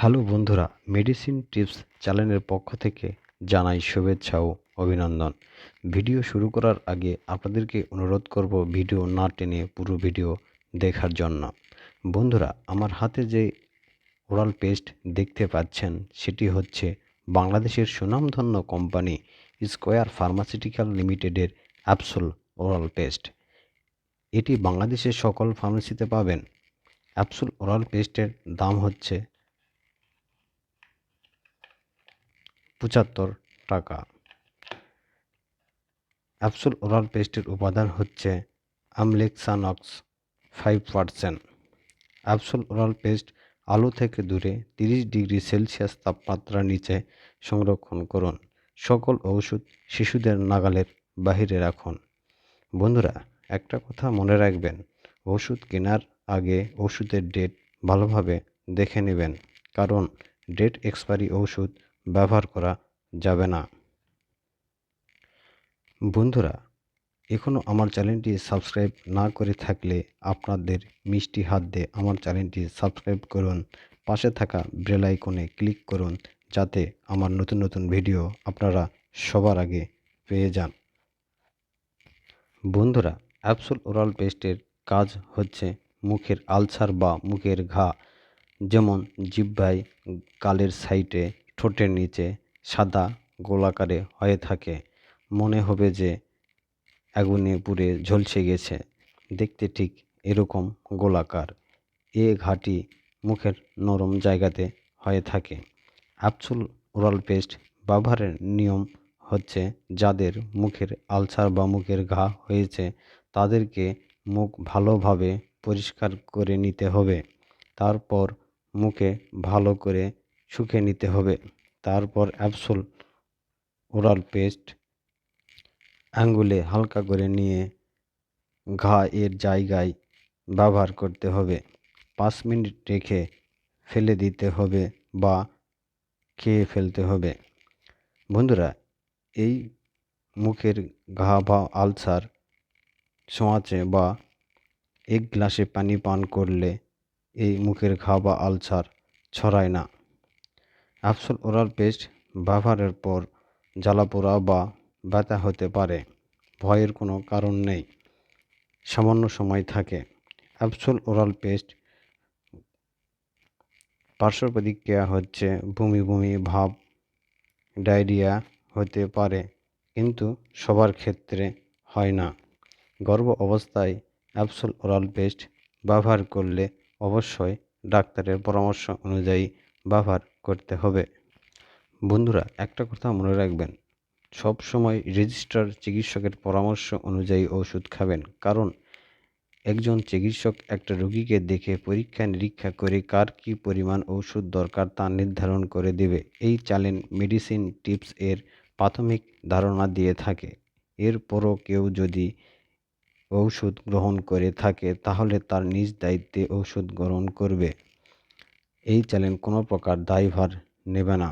Hello বন্ধুরা, medicine tips চ্যানেলের পক্ষ থেকে জানাই শুভেচ্ছা ও অভিনন্দন। ভিডিও শুরু করার আগে আপনাদেরকে অনুরোধ করব ভিডিও না টেনে পুরো ভিডিও দেখার জন্য। বন্ধুরা, আমার হাতে যে ওরাল পেস্ট দেখতে পাচ্ছেন সেটি হচ্ছে বাংলাদেশের সুনামধন্য কোম্পানি স্কয়ার ফার্মাসিউটিক্যাল লিমিটেডের অ্যাপসোল ওরাল পেস্ট। এটি বাংলাদেশের সকল ফার্মেসিতে পাবেন। অ্যাপসোল ওরাল পেস্টের দাম হচ্ছে ৭৫ টাকা। অ্যাপসোল ওরাল পেস্টের উপাদান হচ্ছে আমলেক্সানক্স 5%। অ্যাপসোল ওরাল পেস্ট আলো থেকে দূরে 30 ডিগ্রি সেলসিয়াস তাপমাত্রার নিচে সংরক্ষণ করুন। সকল ওষুধ শিশুদের নাগালের বাহিরে রাখুন। বন্ধুরা, একটা কথা মনে রাখবেন, ওষুধ কেনার আগে ওষুধের ডেট ভালোভাবে দেখে নেবেন, কারণ ডেট এক্সপায়ারি ওষুধ ব্যবহার করা যাবে না। বন্ধুরা, এখনও আমার চ্যানেলটি সাবস্ক্রাইব না করে থাকলে আপনাদের মিষ্টি হাত দিয়ে আমার চ্যানেলটি সাবস্ক্রাইব করুন। পাশে থাকা বেল আইকনে ক্লিক করুন, যাতে আমার নতুন নতুন ভিডিও আপনারা সবার আগে পেয়ে যান। বন্ধুরা, অ্যাপসোল ওরাল পেস্টের কাজ হচ্ছে মুখের আলসার বা মুখের ঘা, যেমন জিহ্বায়, গালের সাইডে, ঠোঁটের নিচে সাদা গোলাকারে হয়ে থাকে, মনে হবে যে আগুনে পুড়ে ঝলসে গেছে, দেখতে ঠিক এরকম গোলাকার। এ ঘাটি মুখের নরম জায়গাতে হয়ে থাকে। অ্যাপসোল ওরাল পেস্ট ব্যবহারের নিয়ম হচ্ছে, যাদের মুখের আলসার বা মুখের ঘা হয়েছে তাদেরকে মুখ ভালোভাবে পরিষ্কার করে নিতে হবে। তারপর মুখে ভালো করে শুকে নিতে হবে। তারপর অ্যাপসোল ওরাল পেস্ট আঙ্গুলে হালকা করে নিয়ে ঘা এর জায়গায় ব্যবহার করতে হবে। 5 মিনিট রেখে ফেলে দিতে হবে বা খেয়ে ফেলতে হবে। বন্ধুরা, এই মুখের ঘা বা আলসার ছোঁয়াচে বা 1 গ্লাসে পানি পান করলে এই মুখের ঘা বা আলসার ছড়ায় না। অ্যাপসোল ওরাল পেস্ট ব্যবহারের পর জ্বালাপোড়া বা ব্যথা হতে পারে, ভয়ের কোনো কারণ নেই, সামান্য সময় থাকে। অ্যাপসোল ওরাল পেস্ট পার্শ্ব প্রতিক্রিয়া হচ্ছে বমি বমি ভাব, ডায়রিয়া হতে পারে, কিন্তু সবার ক্ষেত্রে হয় না। গর্ভ অবস্থায় অ্যাপসোল ওরাল পেস্ট ব্যবহার করলে অবশ্যই ডাক্তারের পরামর্শ অনুযায়ী ব্যবহার করতে হবে। বন্ধুরা, একটা কথা মনে রাখবেন, সব সময় রেজিস্টার চিকিৎসকের পরামর্শ অনুযায়ী ওষুধ খাবেন, কারণ একজন চিকিৎসক একটা রোগীকে দেখে পরীক্ষা নিরীক্ষা করে কার কী পরিমাণ ওষুধ দরকার তা নির্ধারণ করে দেবে। এই চ্যানেল মেডিসিন টিপস এর প্রাথমিক ধারণা দিয়ে থাকে। এরপরও কেউ যদি ওষুধ গ্রহণ করে থাকে তাহলে তার নিজ দায়িত্বে ওষুধ গ্রহণ করবে। এই চ্যানেল কোনো প্রকার দায়ভার নেবে না।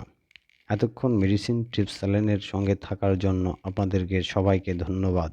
এতক্ষণ মেডিসিন টিপস চ্যানেলের সঙ্গে থাকার জন্য আপনাদেরকে সবাইকে ধন্যবাদ।